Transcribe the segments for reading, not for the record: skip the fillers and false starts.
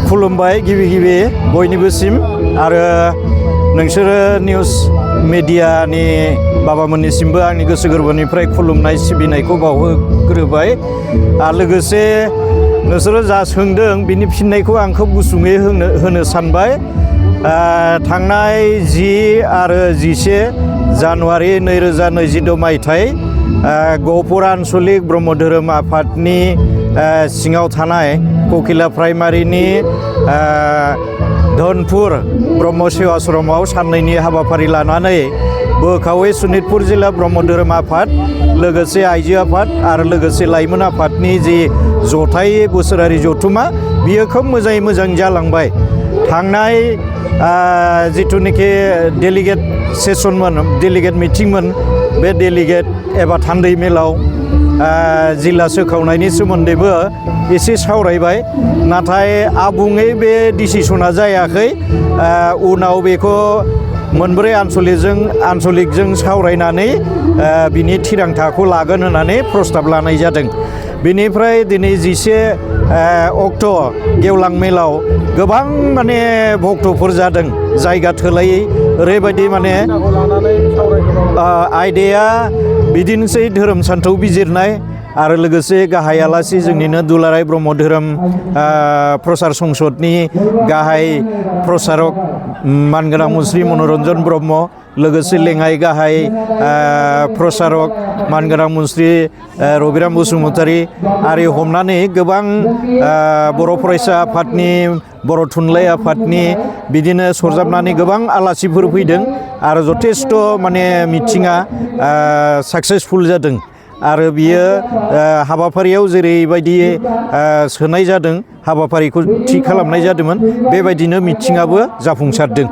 खुलुमबाय गिबि बयनिबोसिम आरो नोंसोरो निउस मिडियानि बाबामोननिसिमबो आंनि गोसो गोरबोनिफ्राय खुलुमनाय सिबिनायखौ बावहोग्रोबाय आरो लोगोसे नोंसोरो जा सोंदों बिनि फिननायखौ आंखौ गुसुङै होनो सानबाय। थांनाय 10 आरो 11 जानुवारि 2026 मायथाइ गहपुर आन्सलिक ब्रह्म धोरोम आफादनि सिङाव थानाय ककिला प्राइमारिनि धनपुर ब्रह्म सेवाश्रमाव साननैनि हाबाफारि लानानै बोखावै सनितपुर जिल्ला ब्रह्म धोरोम आफाद लोगोसे आइजो आफाद आरो लोगोसे लाइमोन आफादनि जि जथाय बोसोरारि जथुमा बियो खोब मोजाङै मोजां जालांबाय। थांनाय जिथुनिखि डेलिगेट सेसनमोन डेलिगेट मिटिंमोन बे डेलिगेट एबा थान्दै मेलाव जिल्ला सोखावनायनि सोमोन्दैबो एसे सावरायबाय, नाथाय आबुङै बे डिसिसना जायाखै। उनाव बेखौ मोनब्रै आन्सलिकजों सावरायनानै बिनि थिरांथाखौ लागोन होननानै प्रस्ताब लानाय जादों। बेनिफ्राय दिनै 11 अक्ट' गेवलां मेलाव गोबां माने भक्तफोर जादों, जायगा थोलायै ओरैबायदि माने आयदाया बिदिनोसै धोरोम सान्थौ बिजिरनाय आरो लोगोसे गाहाय आलासि जोंनिनो दुलाराय ब्रह्म धोरोम प्रसार संसदनि गाहाय प्रसारक मानगोनां मुस्रि मनरन्जन ब्रह्म, लोगोसे लेङाइ गाहाय प्रसारक मानगोनां मुस्रि रबिराम बसुमतारी आरि हमनानै गोबां बर' फरायसा आफादनि बर' थुनलाइ आफादनि बिदिनो सरजाबनानै गोबां आलासिफोर फैदों आरो जथेस्थ' माने मिटिङा साक्सेसफुल जादों। आरो बियो हाबाफारियाव जेरैबायदि सोनाय जादों, हाबाफारिखौ थि खालामनाय जादोंमोन, बेबायदिनो मिटिङाबो जाफुंसारदों।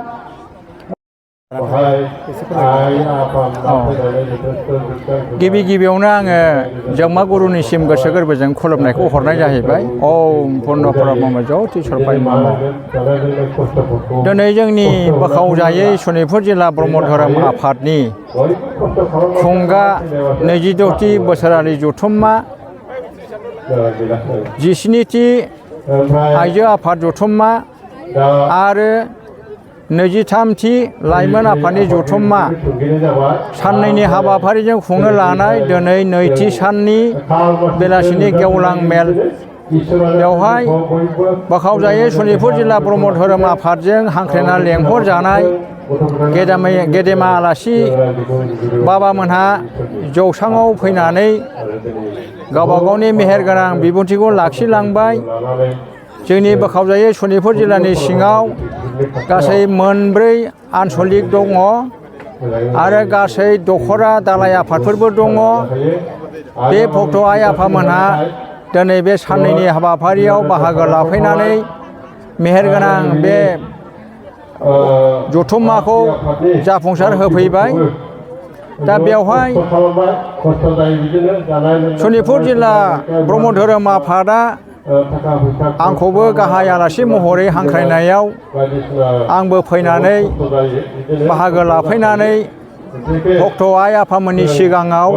गिबियावनो आङो जोंमा गुरुनिसिम गोसो गोरबोजों खुलुमनायखौ हरनाय जाहैबाय। ओम पुर्ण ब्रह्म ज्योति सरपाय नमः। दिनै जोंनि बोखावजायै सनितपुर जिल्ला ब्रह्म धोरोम आफादनि खुंगा 22थि बोसोरारि जथुम्मा, 17थि आइजो आफाद जथुम्मा आरो 23थि लाइमोन आफादनि जथुम्मा साननैनि हाबाफारिजों खुंनो लानाय दिनै नैथि साननि बेलासिनि गेवलां मेल। बेवहाय बोखावजायै सनितपुर जिल्ला ब्रह्म धोरोम आफादजों हांख्रायना लेंहरजानाय गेदेमा आलासि बाबामोनहा जौसाङाव फैनानै गावबा गावनि मेहेरगोनां बिबुंथिखौ लाखिलांबाय। जोंनि बोखावजायै सनितपुर जिल्लानि सिङाव गासै 4 आन्सलिक दङ आरो गासै दखरा दालाय आफादफोरबो दङ। बे भक्त आइ आफामोनहा दिनै बे साननैनि हाबाफारियाव बाहागो लाफैनानै मेहेरगोनां बे जथुम्माखौ जाफुंसार होफैबाय। दा बेवहाय सनितपुर जिल्ला ब्रह्म धोरोम आफादा आंखौबो गाहाय आलासि महरै हांख्रायनायाव आंबो फैनानै बाहागो लाफैनानै भक्त आइ आफामोननि सिगाङाव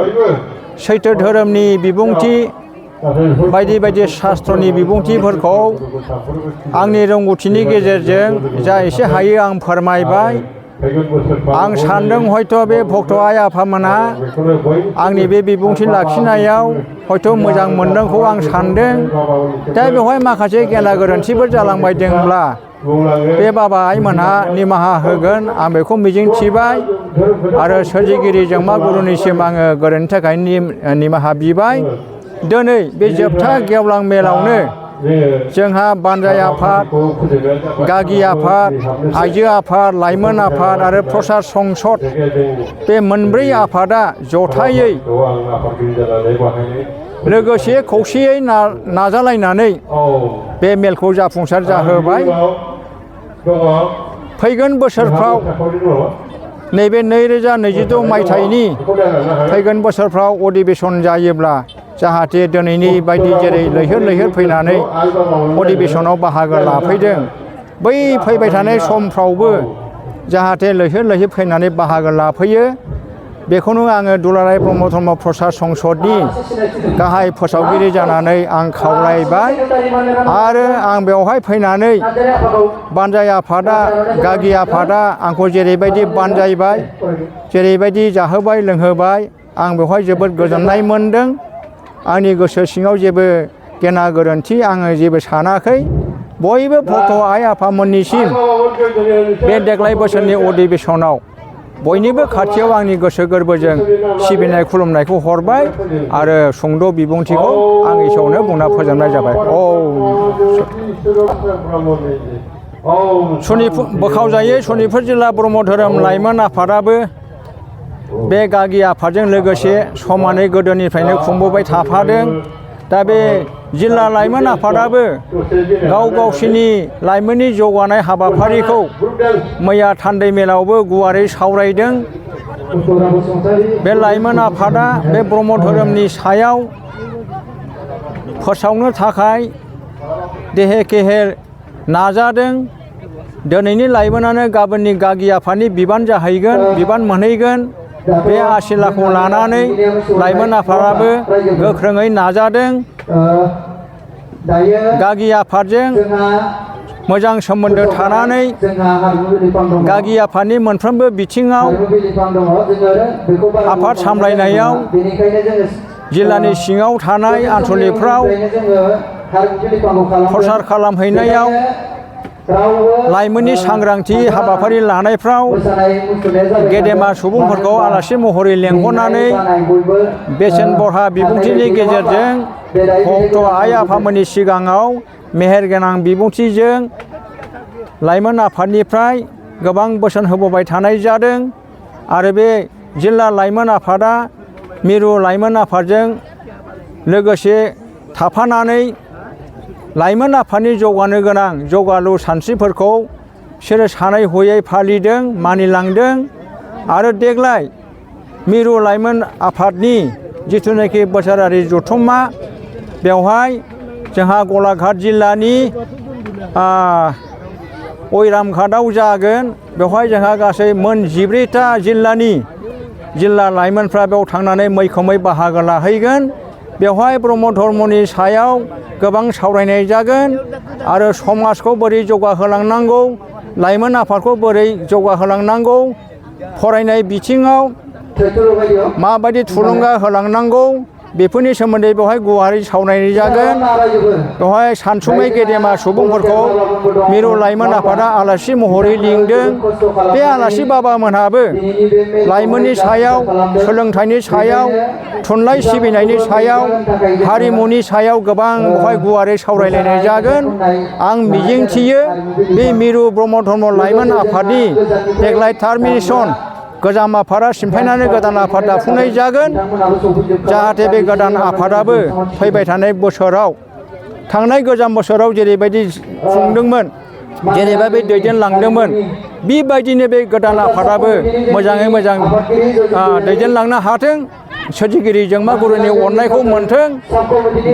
सैथो धोरोमनि बिबुंथि बायदि बायदि शास्त्रनि बिबुंथिफोरखौ आंनि रोंगौथिनि गेजेरजों जा एसे हायो आं फोरमायबाय। आं सान्दों हयथ' बे भक्त आइ आफामोनहा आंनि बे बिबुंथि लाखिनायाव हयथ' मोजां मोनदोंखौ आं सान्दों। दा बेवहाय माखासे गेना गोरोन्थिफोर जालांबायदोंब्ला बे बाबा आइमोनहा निमाहा होगोन आं बेखौ मिजिंथिबाय आरो सोरजिगिरि जोंमा गुरुनिसिम आङो गोरोन्थिनि थाखाय निमाहा बिबाय। दिनै बे जोबथा गेवलां मेलावनो जोंहा बानजाय आफाद, गागि आफाद, आइजो आफाद, लाइमोन आफाद आरो प्रसार संसद बे 4 आफादा जथायै लोगोसे खौसेयै नाजालायनानै बे मेलखौ जाफुंसार जाहोबाय। फैगोन बोसोरफ्राव नैबे 2026 मायथाइनि फैगोन बोसोरफ्राव अधिवेशन जायोब्ला जाहाथे दिनैनि बायदि जेरै लैहोर फैनानै अधिवेशनाव बाहागो लाफैदों, बै फैबाय थानाय समफ्रावबो जाहाथे लैहोर फैनानै बाहागो लाफैयो बेखौनो आङो दुलाराय ब्रह्म धर्म प्रसार संसदनि गाहाय फोसावगिरि जानानै आं खावलायबाय आरो आं बेवहाय फैनानै बानजाय आफादा गागि आफादा आंखौ जेरैबायदि बानजायबाय जेरैबायदि जाहोबाय लोंहोबाय आं बेवहाय जोबोद गोजोननाय मोनदों आंनि गोसो सिङाव जेबो गेना गोरोन्थि आङो जेबो सानाखै बयबो भक्त आइ आफामोननिसिम बे देग्लाय बोसोरनि अधिबेशनाव बयनिबो खाथियाव आंनि गोसो गोरबोजों सिबिनाय खुलुमनायखौ हरबाय आरो सुंद' बिबुंथिखौ आं एसेयावनो बुंना फोजोबनाय जाबाय। बोखावजायै सनितपुर जिल्ला ब्रह्म धोरोम लाइमोन आफादाबो बे गागि आफादजों लोगोसे समानै गोदोनिफ्रायनो खुंबोबाय थाफादों। दा बे जिल्ला लाइमोन आफादाबो गावसिनि लाइमोननि जौगानाय हाबाफारिखौ मैया थान्दै मेलावबो गुवारै सावरायदों। बे लाइमोन आफादा बे ब्रह्म धोरोमनि सायाव फोसावनो थाखाय देहे केहे नाजादों। दिनैनि लाइमोनानो गाबोननि गागि आफादनि बिबान जाहैगोन बिबान मोनहैगोन। बे आसिलाखौ लानानै लाइमोन आफादाबो गोख्रोङै नाजादों। गागि आफादजों मोजां सोमोन्दो थानानै गागि आफादनि मोनफ्रोमबो बिथिङाव आफाद सामलायनायाव जिल्लानि सिङाव थानाय आनसलिकफ्राव प्रसार खालामहैनायाव लाइमोननि सांग्रांथि हाबाफारि लानायफ्राव गेदेमा सुबुंफोरखौ आलासि महरै लेंहरनानै बेसेन बरहा बिबुंथिनि गेजेरजों भक्त आइ आफामोननि सिगाङाव मेहेरगोनां बिबुंथिजों लाइमोन आफादनिफ्राय गोबां बोसोन होबोबाय थानाय जादों आरो बे जिल्ला लाइमोन आफादा मिरु लाइमोन आफादजों लोगोसे थाफानानै लाइमोन आफादनि जौगानो गोनां जौगालु सानस्रिफोरखौ बिसोरो सानै हयै फालिदों मानिलांदों आरो देग्लाय मिरु लाइमोन आफादनि जिथुनाखि बोसोरारि जथुम्मा बेवहाय जोंहा गलाघाट जिल्लानि अइरामघाटआव जागोन। बेवहाय जोंहा गासै मोन 14टा जिल्लानि जिल्ला लाइमोनफ्रा बेयाव थांनानै मैखोमै बाहागो लाहैगोन। बेवहाय ब्रह्म धर्मनि सायाव गोबां सावरायनाय जागोन आरो समाजखौ बोरै जौगाहोलांनांगौ लाइमोन आफादखौ बोरै जौगाहोलांनांगौ फरायनाय बिथिङाव माबायदि थुलुंगा होलांनांगौ बेफोरनि सोमोन्दै बेवहाय गुवारै सावरायनाय जागोन। बेवहाय सानसुमै गेदेमा सुबुंफोरखौ मिरु लाइमोन आफादा आलासि महरै लिंदों। बे आलासि बाबामोनहाबो लाइमोननि सायाव सोलोंथाइनि सायाव थुनलाइ सिबिनायनि सायाव हारिमुनि सायाव गोबां बेवहाय गुवारै सावरायलायनाय जागोन। आं मिजिंथियो बे मिरु ब्रह्म धर्म लाइमोन आफादनि देग्लाय टार्मिनेसन गोजाम आफादा सिमफायनानै गोदान आफाद दाफुंनाय जागोन। जाहाथे बे गोदान आफादाबो फैबाय थानाय बोसोराव थांनाय गोजाम बोसोराव जेरैबायदि खुंदोंमोन जेरैबायदि दैदेनलांदोंमोन बेबायदिनो बे गोदान आफादाबो मोजाङै मोजां दैदेनलांनो हाथों। सोरजिगिरि जोंमा गुरुनि अननायखौ मोन्थों।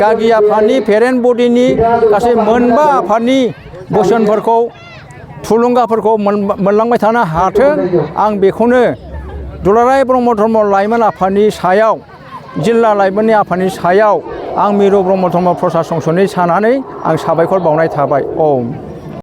गागि आफादनि पेरेन्ट बडिनि गासै मोनबा आफादनि बोसोनफोरखौ थुलुंगाफोरखौ मोनलांबाय थानो हाथों। आं बेखौनो दुलाराय ब्रह्म धर्म लाइमोन आफादनि सायाव जिल्ला लाइमोननि आफादनि सायाव आं मिरु ब्रह्म धर्म प्रसार संसदनि सानानै आं साबायखर बावनाय थाबाय। ओम।